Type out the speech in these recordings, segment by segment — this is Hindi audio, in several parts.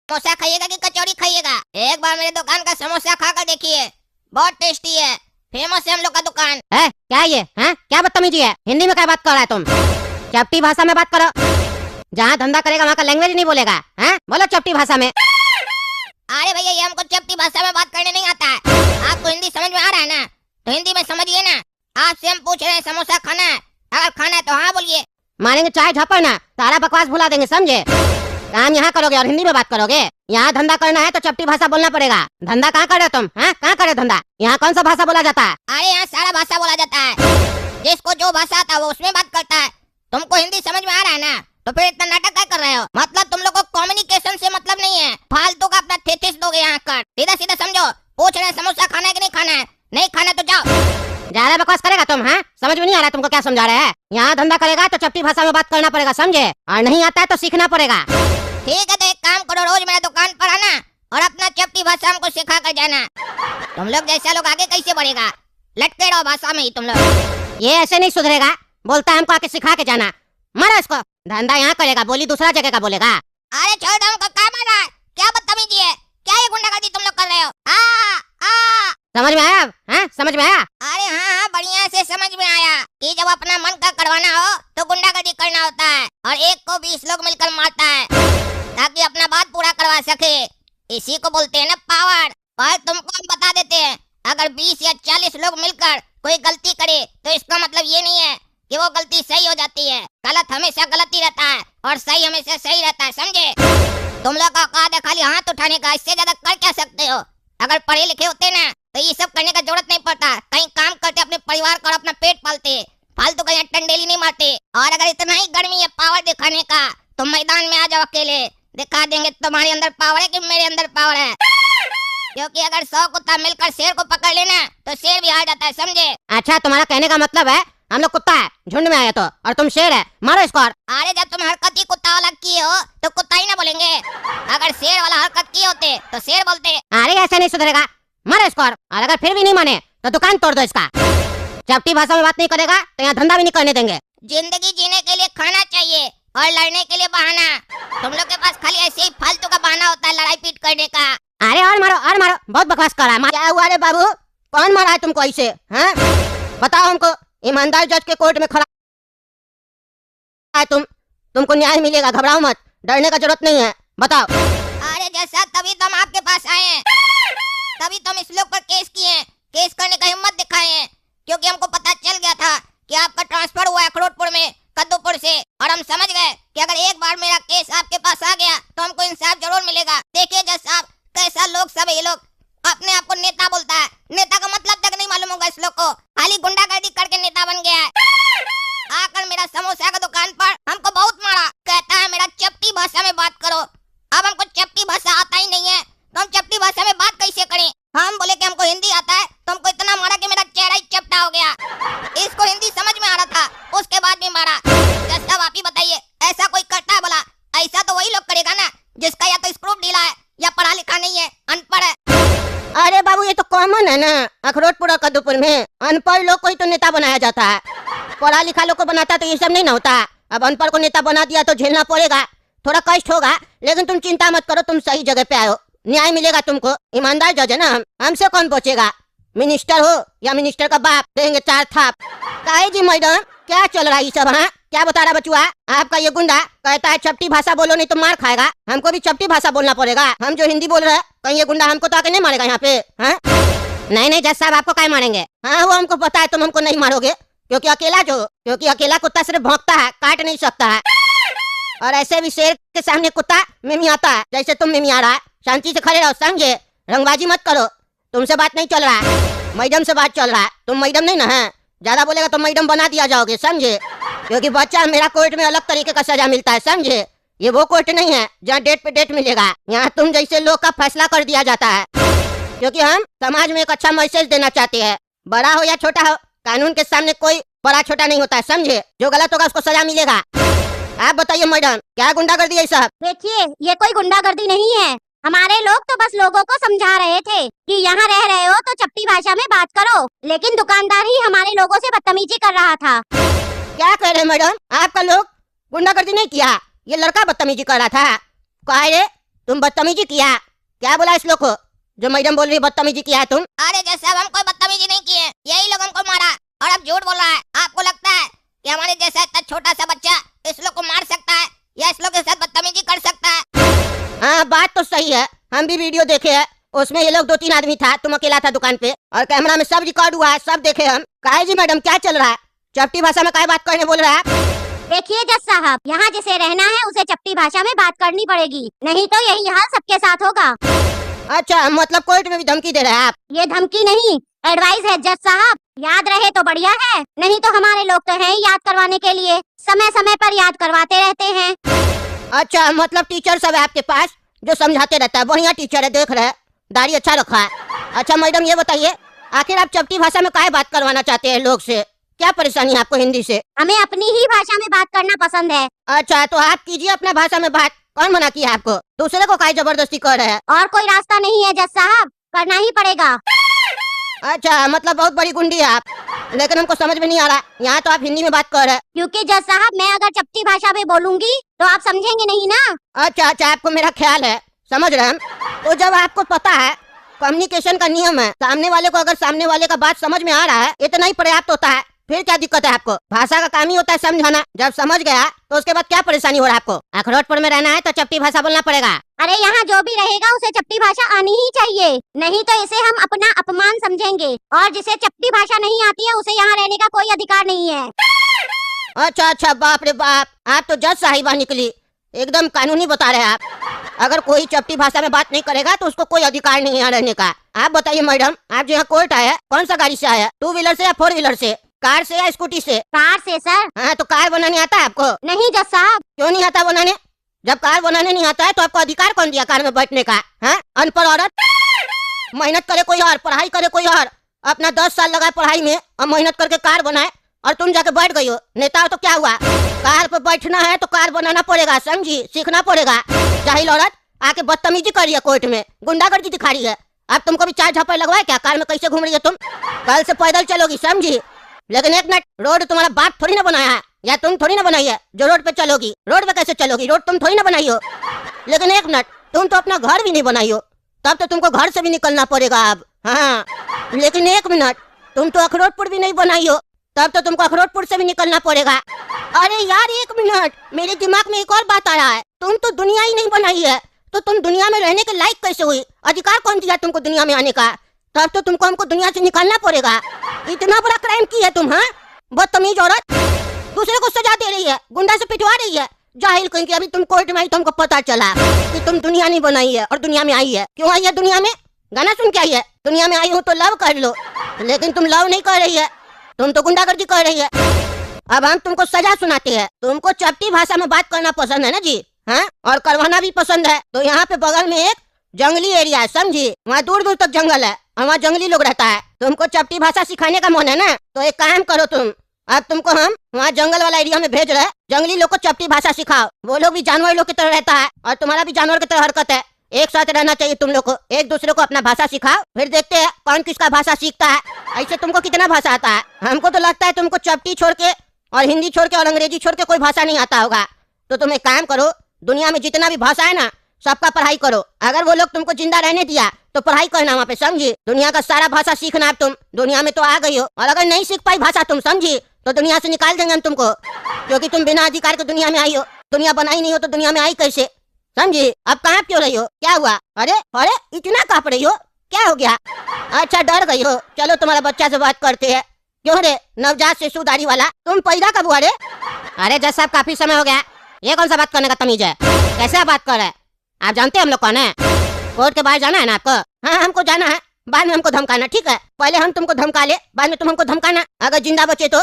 समोसा खाइएगा कि कचौड़ी खाइएगा? एक बार मेरे दुकान का समोसा खाकर देखिए, बहुत टेस्टी है, फेमस है हम लोग का दुकान है। क्या ये है? क्या बदतमीजी है? हिंदी में क्या बात कर रहा है तुम? चपटी भाषा में बात करो। जहाँ धंधा करेगा वहाँ का लैंग्वेज नहीं बोलेगा है? बोलो चपटी भाषा में। अरे भैया ये हमको चपटी भाषा में बात करने नहीं आता है। आपको हिंदी समझ में आ रहा है ना, तो हिंदी में समझिए ना। आपसे हम पूछ रहे हैं समोसा खाना है, अगर खाना है तो हाँ बोलिए। मारेंगे चाय झपड़ ना, सारा बकवास भुला देंगे, समझे? काम यहाँ करोगे और हिंदी में बात करोगे? यहाँ धंधा करना है तो चपटी भाषा बोलना पड़ेगा। धंधा कहाँ करे तुम? कहाँ करे धंधा? यहाँ कौन सा भाषा बोला जाता है? अरे यहाँ सारा भाषा बोला जाता है, जिसको जो भाषा आता है वो उसमें बात करता है। तुमको हिंदी समझ में आ रहा है ना, तो फिर इतना नाटक क्या कर रहे हो? मतलब तुम लोग को कम्युनिकेशन से मतलब नहीं है, फालतू का अपना थेथिस दोगे यहाँ कर। सीधा सीधा समझो, पूछ रहे हैं समोसा खाना है कि नहीं खाना है? नहीं खाना तो जाओ। ज्यादा बकवास करेगा तुम? समझ में नहीं आ रहा तुमको क्या समझा रहे हैं? यहाँ धंधा करेगा तो चपटी भाषा में बात करना पड़ेगा, समझे? और नहीं आता है तो सीखना पड़ेगा। ठीक है तो एक काम करो, रोज मेरे दुकान पर आना और अपना चपटी भाषा हमको सिखा कर जाना। तुम लोग जैसा लोग आगे कैसे बढ़ेगा? लटके रहो भाषा में ही तुम लोग। ये ऐसे नहीं सुधरेगा, बोलता है हमको आके सिखा के जाना। मारो इसको। धंधा यहाँ करेगा, बोली दूसरा जगह का बोलेगा। अरे छोड़ दो, हमको क्या मारा है? क्या बदतमीजी है? क्या ये गुंडागर्दी तुम लोग कर रहे हो? समझ में आया? समझ में आया? अरे हाँ बढ़िया से समझ में आया कि जब अपना मन का करवाना हो तो गुंडागर्दी करना होता है और एक को 20 लोग मिलकर मारता है ताकि अपना बात पूरा करवा सके। इसी को बोलते हैं ना पावर। और तुमको हम बता देते हैं, अगर 20 या 40 लोग मिलकर कोई गलती करे तो इसका मतलब ये नहीं है कि वो गलती सही हो जाती है। गलत हमेशा गलत ही रहता है और सही हमेशा सही रहता है, समझे? तुम लोग का औकात है खाली हाथ उठाने का, इससे ज्यादा कर क्या सकते हो? अगर पढ़े लिखे होते ना तो ये सब करने का जरूरत नहीं पड़ता। कहीं काम करते, अपने परिवार का और अपना पेट पालते, फालतू का यहाँ टंडेली नहीं मारते। और अगर इतना ही गर्मी है पावर दिखाने का तो मैदान में आ जाओ, अकेले दिखा देंगे तुम्हारे अंदर पावर है कि मेरे अंदर पावर है। क्योंकि अगर 100 कुत्ता मिलकर शेर को पकड़ लेना तो शेर भी हार जाता है, समझे? अच्छा, तुम्हारा कहने का मतलब है हम लोग कुत्ता है, झुंड में आए तो, और तुम शेर है, मारो इसको। अरे जब तुम हरकत ही कुत्ता वाला किए हो तो कुत्ता ही ना बोलेंगे। अगर शेर वाला हरकत किए होते तो शेर बोलते। अरे ऐसा नहीं सुधरेगा, मारो इसको। और अगर फिर भी नहीं माने तो दुकान तोड़ दो इसका। चपटी भाषा में बात नहीं करेगा तो यहाँ धंधा भी नहीं करने देंगे। जिंदगी जीने के लिए खाना चाहिए और लड़ने के लिए बहाना। तुम लोग के पास खाली ऐसे ही फालतू का बहाना होता है लड़ाई पीट करने का। अरे और मारो और मारो, बहुत बकवास कर रहा है। क्या हुआ रे बाबू, कौन मारा है तुमको ऐसे? बताओ हमको। ईमानदार जज के कोर्ट में खड़ा है तुमको न्याय मिलेगा, घबराओ मत, डरने का जरूरत नहीं है, बताओ। अरे जैसा तभी तो हम आपके पास आए हैं, तभी तो हम इस लोग पर केस किए हैं, केस करने का हिम्मत दिखाए हैं, क्योंकि हमको पता चल गया था कि आपका ट्रांसफर हुआ है अखरोटपुर में कद्दूपुर से, और हम समझ गए कि अगर एक बार मेरा केस आपके पास आ गया तो हमको इंसाफ जरूर मिलेगा। देखिए जज साहब, कैसा लोग सब ये लोग अपने आप को नेता बोलता है। नेता का मतलब तक नहीं मालूम होगा इस लोग को, खाली गुंडागर्दी करके नेता बन गया है। आकर मेरा समोसा का दुकान पर हमको बहुत मारा, कहता है मेरा चपटी भाषा में बात करो। अब हमको चपटी भाषा आता ही नहीं है तो हम चपटी भाषा में बात कैसे करें? हम बोले कि हमको हिंदी आता है तो हमको इतना मारा कि मेरा चेहरा ही चपटा हो गया। इसको हिंदी समझ में आ रहा था, उसके बाद भी मारा। जज साहब आप ही बताइए, ऐसा कोई करता है भला? ऐसा तो वही लोग करेगा ना जिसका या तो स्क्रू ढीला है या पढ़ा लिखा नहीं है, अनपढ़ है। अरे बाबू ये तो कॉमन है ना, अखरोटपुर और कद्दूपुर में अनपढ़ लोग को ही तो नेता बनाया जाता है, पढ़ा लिखा लोग को बनाता तो ये सब नहीं ना होता। अब अनपढ़ को नेता बना दिया तो झेलना पड़ेगा, थोड़ा कष्ट होगा, लेकिन तुम चिंता मत करो, तुम सही जगह पे आए हो, न्याय मिलेगा तुमको। ईमानदार जज है ना, हमसे कौन पूछेगा? मिनिस्टर हो या मिनिस्टर का बाप, देंगे 4 थाप। काहे जी मैडम, क्या चल रहा है सब? क्या बता रहा बचुआ? आपका ये गुंडा कहता है चपटी भाषा बोलो नहीं तो मार खाएगा, हमको भी चपटी भाषा बोलना पड़ेगा। हम जो हिंदी बोल रहे हैं, कहीं ये गुंडा हमको तो आके नहीं मारेगा यहाँ पे? नहीं जज साहब, आपको क्या मारेंगे? वो हमको पता है, तुम हमको नहीं मारोगे, क्योंकि अकेला कुत्ता सिर्फ भौंकता है, काट नहीं सकता है। और ऐसे भी शेर के सामने कुत्ता मिमियाता है, जैसे तुम मिमिया रहा है। शांति से खड़े रहो, समझे? रंगबाजी मत करो, तुमसे बात नहीं चल रहा है, मैडम से बात चल रहा है। तुम मैडम नहीं ना है, ज्यादा बोलेगा तो मैडम बना दिया जाओगे, समझे? क्योंकि बच्चा मेरा कोर्ट में अलग तरीके का सजा मिलता है, समझे? ये वो कोर्ट नहीं है जहाँ डेट पे डेट मिलेगा, यहाँ तुम जैसे लोग का फैसला कर दिया जाता है। क्योंकि हम समाज में एक अच्छा मैसेज देना चाहते हैं, बड़ा हो या छोटा हो, कानून के सामने कोई बड़ा छोटा नहीं होता है, समझे? जो गलत होगा उसको सजा मिलेगा। आप बताइए मैडम, क्या गुंडागर्दी है सब? देखिए ये कोई गुंडागर्दी नहीं है, हमारे लोग तो बस लोगों को समझा रहे थे कि यहाँ रह रहे हो तो चपटी भाषा में बात करो, लेकिन दुकानदार ही हमारे लोगों से बदतमीजी कर रहा था। क्या कह रहे हैं मैडम? आपका लोग गुंडागर्दी नहीं किया, ये लड़का बदतमीजी कर रहा था। कहे रे तुम बदतमीजी किया? क्या बोला इस लोग को जो मैडम बोल रही बदतमीजी किया है तुम? अरे जज साहब हम कोई बदतमीजी नहीं किए, यही लोग हमको मारा और अब झूठ बोल रहा है। आपको लगता है कि हमारे जैसा इतना छोटा सा बच्चा इस लोग को मार सकता है या इस लोग के साथ बदतमीजी कर सकता है? हाँ बात तो सही है, हम भी वीडियो देखे हैं, उसमें ये लोग 2-3 आदमी था, तुम अकेला था दुकान पे और कैमरा में सब रिकॉर्ड हुआ है, सब देखे हम। काहे जी मैडम क्या चल रहा है? चपटी भाषा में काय बात करने बोल रहा है? देखिए जज साहब, यहाँ जिसे रहना है उसे चपटी भाषा में बात करनी पड़ेगी, नहीं तो यही हाल सबके साथ होगा। अच्छा मतलब कोर्ट में भी धमकी दे रहे हैं आप? ये धमकी नहीं, एडवाइस है जज साहब। याद रहे तो बढ़िया है, नहीं तो हमारे लोग तो हैं ही याद करवाने के लिए, समय समय पर याद करवाते रहते हैं। अच्छा मतलब टीचर सब है आपके पास जो समझाते रहता है? बढ़िया टीचर है, देख रहे हैं, दाढ़ी अच्छा रखा है। अच्छा मैडम ये बताइए, आखिर आप चपटी भाषा में काय बात करवाना चाहते हैं लोग से? क्या परेशानी है आपको हिंदी से? हमें अपनी ही भाषा में बात करना पसंद है। अच्छा तो आप कीजिए अपना भाषा में बात, कौन मना किया आपको? दूसरे को काय जबरदस्ती कर रहे हैं? और कोई रास्ता नहीं है जज साहब, करना ही पड़ेगा। अच्छा मतलब बहुत बड़ी गुंडी है आप, लेकिन हमको समझ में नहीं आ रहा, यहाँ तो आप हिंदी में बात कर रहे हैं। क्योंकि जज साहब मैं अगर चपटी भाषा में बोलूंगी तो आप समझेंगे नहीं ना। अच्छा अच्छा आपको मेरा ख्याल है, समझ रहे हम। तो जब आपको पता है कम्युनिकेशन का नियम है, सामने वाले को अगर सामने वाले का बात समझ में आ रहा है इतना ही पर्याप्त होता है, फिर क्या दिक्कत है आपको? भाषा का काम ही होता है समझाना, जब समझ गया तो उसके बाद क्या परेशानी हो रहा है आपको? अखरोटपुर में रहना है तो चपटी भाषा बोलना पड़ेगा। अरे यहाँ जो भी रहेगा उसे चपटी भाषा आनी ही चाहिए, नहीं तो इसे हम अपना अपमान समझेंगे, और जिसे चपटी भाषा नहीं आती है उसे यहाँ रहने का कोई अधिकार नहीं है। अच्छा अच्छा बाप रे बाप, आप तो जज साहिबा निकली, एकदम कानूनी बता रहे हैं आप। अगर कोई चपटी भाषा में बात नहीं करेगा तो उसको कोई अधिकार नहीं है यहाँ रहने का। आप बताइए मैडम, आप जो यहाँ कोर्ट आए हैं कौन सा गाड़ी से आया? 2 व्हीलर से या 4 व्हीलर से? कार से या स्कूटी से? कार से सर। हाँ तो कार बनाने आता है आपको? नहीं जज साहब। क्यों नहीं आता बनाने? जब कार बनाने नहीं आता है तो आपको अधिकार कौन दिया कार में बैठने का? हाँ अनपढ़ औरत, मेहनत करे कोई और, पढ़ाई करे कोई और, अपना 10 साल लगाए पढ़ाई में और मेहनत करके कार बनाए और तुम जाके बैठ गई हो। नेता हो तो क्या हुआ? कार पे बैठना है तो कार बनाना पड़ेगा, समझी? सीखना पड़ेगा। जाहिल औरत आके बदतमीजी कर रही है कोर्ट में, गुंडागर्दी दिखा रही है। अब तुमको भी 4 झपड़ लगवाए क्या? कार में कैसे घूम रही है तुम? कल से पैदल चलोगी, समझी? लेकिन एक मिनट, रोड तुम्हारा बाप थोड़ी ना बनाया है या तुम थोड़ी ना बनाई है जो रोड पे चलोगी। रोड पे कैसे चलोगी? रोड तुम थोड़ी ना बनाई हो। लेकिन एक मिनट, तुम तो अपना घर भी नहीं बनाई हो, तब तो तुमको घर से भी निकलना पड़ेगा अब। हाँ लेकिन एक मिनट, तुम तो अखरोटपुर भी नहीं बनाई हो, तब तो तुमको अखरोटपुर से भी निकलना पड़ेगा। अरे यार एक मिनट, मेरे दिमाग में एक और बात आ रहा है, तुम तो दुनिया ही नहीं बनाई है, तो तुम दुनिया में रहने के लायक कैसे हुई? अधिकार कौन दिया तुमको दुनिया में आने का? तब तो तुमको हमको दुनिया से निकालना पड़ेगा। इतना बड़ा क्राइम किया तुम। हाँ बदतमीज औरत, दूसरे को सजा दे रही है, गुंडा से पिटवा रही है। जाहिल कहीं कि अभी तुम कोर्ट में आई तो हमको पता चला कि तुम दुनिया नहीं बनाई है और दुनिया में आई है। क्यों आई है दुनिया में? गाना सुन के आई है। दुनिया में आई हो तो लव कर लो, लेकिन तुम लव नहीं कर रही है, तुम तो गुंडागर्दी कर रही है। अब हम तुमको सजा सुनाते हैं। तुमको चपटी भाषा में बात करना पसंद है ना जी? हाँ और करवाना भी पसंद है। तो यहाँ पे बगल में एक जंगली एरिया है, समझी? वहाँ दूर दूर तक जंगल है और वहाँ जंगली लोग रहता है। तुमको चपटी भाषा सिखाने का मन है ना, तो एक काम करो तुम, अब तुमको हम वहाँ जंगल वाला एरिया में भेज रहे हैं, जंगली लोग को चपटी भाषा सिखाओ। वो लोग भी जानवर लोग की तरह रहता है और तुम्हारा भी जानवर की तरह हरकत है। एक साथ रहना चाहिए तुम लोग को, एक दूसरे को अपना भाषा सिखाओ, फिर देखते हैं कौन किसका भाषा सीखता है। ऐसे तुमको कितना भाषा आता है? हमको तो लगता है तुमको चपटी छोड़ के और हिंदी छोड़ के और अंग्रेजी छोड़ के कोई भाषा नहीं आता होगा। तो तुम एक काम करो, दुनिया में जितना भी भाषा है ना सबका पढ़ाई करो। अगर वो लोग तुमको जिंदा रहने दिया तो पढ़ाई करना वहाँ पे, समझी? दुनिया का सारा भाषा सीखना। अब तुम दुनिया में तो आ गई हो, और अगर नहीं सीख पाई भाषा तुम, समझी, तो दुनिया से निकाल देंगे हम तुमको, क्योंकि तुम बिना अधिकार के दुनिया में आई हो। दुनिया बनाई नहीं हो तो दुनिया में आई कैसे, समझी? अब कहाँ क्यों रही हो? क्या हुआ? अरे अरे इतना कांप रही हो, क्या हो गया? अच्छा डर गई हो, चलो तुम्हारा बच्चा से बात करते हैं। क्यों रे नवजात शिशु दाढ़ी वाला, तुम पैदा कब हुआ रे? अरे जज साहब काफी समय हो गया, ये कौन सा बात करने का तमीज है? कैसे बात कर रहे हैं? आप जानते हैं हम लोग कौन है? कोर्ट के बाहर जाना है ना आपको? हाँ हमको जाना है, बाद में हमको धमकाना, ठीक है? पहले हम तुमको धमका ले, बाद में तुम हमको धमकाना, अगर जिंदा बचे तो।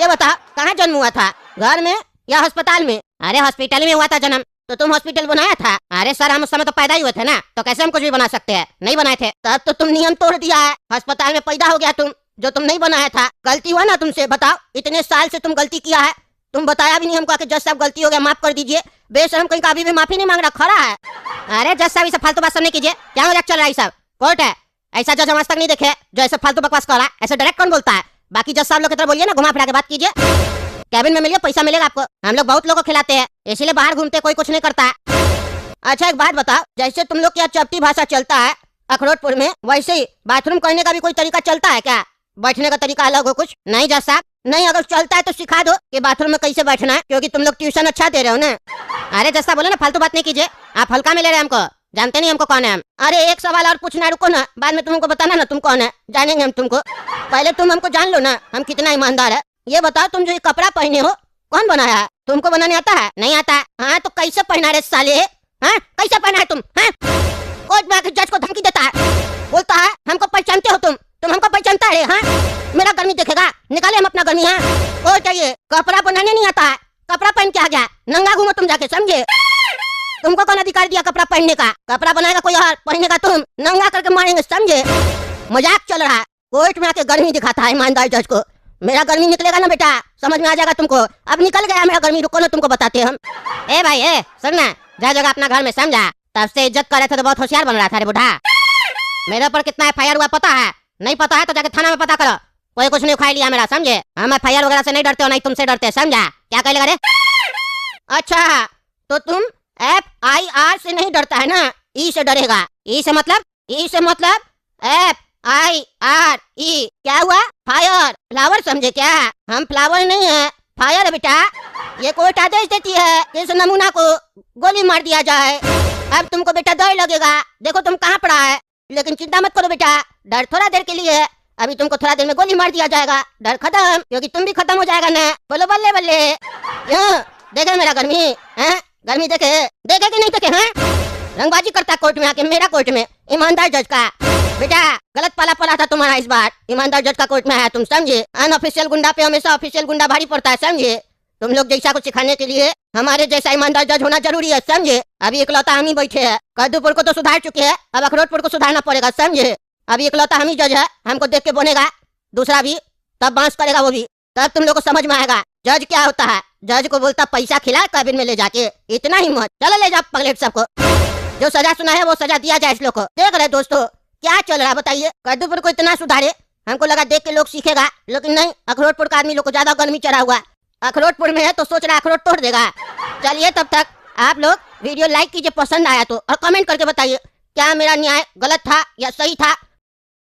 ये बताओ कहाँ जन्म हुआ था, घर में या अस्पताल में? अरे हॉस्पिटल में हुआ था जन्म, तो तुम हॉस्पिटल बनाया था? अरे सर हम उस समय तो पैदा ही हुए थे ना, तो कैसे हम कुछ भी बना सकते हैं? नहीं बनाए थे। तब तो तुम नियम तोड़ दिया है, अस्पताल में पैदा हो गया तुम, जो तुम नहीं बनाया था। गलती हुआ ना तुमसे, बताओ इतने साल से तुम गलती किया है, तुम बताया भी नहीं हमको कि जज साहब गलती हो गया, माफ कर दीजिए। बेशरम कहीं का अभी भी माफी नहीं मांग रहा, खड़ा है। अरे जज साहब इसे फालतू बात नहीं कीजिए, क्या मजाक चल रहा है? सब कोर्ट है, ऐसा जज हम आज तक नहीं देखे जो ऐसे फालतू बकवास कर रहा है। ऐसे डायरेक्ट कौन बोलता है? बाकी जज साहब लोग की तरह बोलिए ना, घुमा फिरा के बात कीजिए। कैबिन में मिलिए, पैसा मिलेगा आपको। हम लोग बहुत लोगों को खिलाते हैं, इसीलिए बाहर घूमते कोई कुछ नहीं करता है। अच्छा एक बात बताओ, जैसे तुम लोग के यहाँ चपटी भाषा चलता है अखरोटपुर में, वैसे ही बाथरूम करने का भी कोई तरीका चलता है क्या? बैठने का तरीका अलग हो कुछ? नहीं जज साहब, नहीं अगर चलता है तो सिखा दो कि बाथरूम में कैसे बैठना है, क्योंकि तुम लोग ट्यूशन अच्छा दे रहे हो ना। अरे जज साहब बोले ना, फालतू बात नहीं कीजिए, आप हल्का में ले रहे हैं हमको, जानते नहीं हमको कौन है हम। अरे एक सवाल और पूछना, रुको ना, बाद में तुमको बताना ना तुम कौन है, जानेंगे हम तुमको। पहले तुम हमको जान लो ना, हम कितना ईमानदार है। ये बताओ तुम जो ये कपड़ा पहने हो कौन बनाया है? तुमको बनाने आता है? नहीं आता है? हाँ तो कैसे पहना रे साले? हाँ कैसे पहना है तुम? हाँ कोर्ट में आके जज को धमकी देता है, बोलता है हमको पहचानते हो तुम हमको पहचानता है? हाँ मेरा गर्मी देखेगा, निकाले हम अपना गर्मी। हाँ को चाहिए, कपड़ा बनाने नहीं आता है, कपड़ा पहन के आ गया, नंगा घूमो तुम जाके, समझे? तुमको कौन अधिकार दिया कपड़ा पहनने का? कपड़ा बनाएगा कोई और, पहनेगा तुम, नंगा करके मारेंगे, समझे? मजाक चल रहा है, कोर्ट में आके गर्मी दिखाता है ईमानदार जज को। मेरा गर्मी निकलेगा ना बेटा, समझ में आ जाएगा तुमको। अब निकल गया मेरा गर्मी, रुको ना तुमको बताते हम। ए भाई ए सुनना, जा जगह अपना घर में, समझा? तब से इज्जत कर रहे थे तो बहुत होशियार बन रहा था रे बुढ़ा। मेरे ऊपर कितना FIR हुआ पता है? नहीं पता है तो जाके थाना में पता करो, कोई कुछ नहीं उखाड़ लिया मेरा, समझे? हम FIR वगैरह से नहीं डरते हो, नहीं तुमसे डरते, समझा? क्या कहेगा रे? अच्छा तो तुम FIR से नहीं डरता है ना, ई से डरेगा। ई से मतलब? ई से मतलब FIRE, क्या हुआ? फायर, फ्लावर समझे क्या? हम फ्लावर नहीं है, फायर है बेटा। ये कोर्ट आदेश देती है कि इस नमूना को गोली मार दिया जाए। अब तुमको बेटा डर लगेगा, देखो तुम कहाँ पड़ा है, लेकिन चिंता मत करो बेटा, डर थोड़ा देर के लिए है, अभी तुमको थोड़ा देर में गोली मार दिया जाएगा, डर खत्म, क्योंकि तुम भी खत्म हो जाएगा ना। बोलो बल्ले बल्ले। क्यों देखे मेरा गर्मी? हैं गर्मी देखे कि नहीं देखे? हैं रंगबाजी करता कोर्ट में आके, मेरा कोर्ट में, ईमानदार जज का। बेटा गलत पाला पड़ा था तुम्हारा इस बार, ईमानदार जज का कोर्ट में आया तुम, समझे? अनऑफिशियल गुंडा पे हमेशा ऑफिशियल गुंडा भारी पड़ता है, समझे? तुम लोग जैसा को सिखाने के लिए हमारे जैसा ईमानदार जज होना जरूरी है, समझे? अभी इकलौता हम ही बैठे हैं, कद्दूपुर को तो सुधार चुके हैं, अब अखरोटपुर को सुधारना पड़ेगा, समझे? अभी इकलौता हम ही जज है, हमको देख के बनेगा, दूसरा भी तब बांस करेगा वो भी, तब तुम लोग को समझ में आएगा जज क्या होता है। जज को बोलता पैसा खिला कैबिन में ले जाके, इतना हिम्मत, चलो ले जाओ पगलेट सबको, जो सजा सुना है वो सजा दिया जाए इस लोग को। देख रहे दोस्तों क्या चल रहा है बताइए, कद्दूपुर को इतना सुधारे, हमको लगा देख के लोग सीखेगा, लेकिन नहीं, अखरोटपुर का आदमी लोग को ज्यादा गर्मी चढ़ा हुआ, अखरोटपुर में है तो सोच रहा अखरोट तोड़ देगा। चलिए तब तक आप लोग वीडियो लाइक कीजिए पसंद आया तो, और कमेंट करके बताइए क्या मेरा न्याय गलत था या सही था,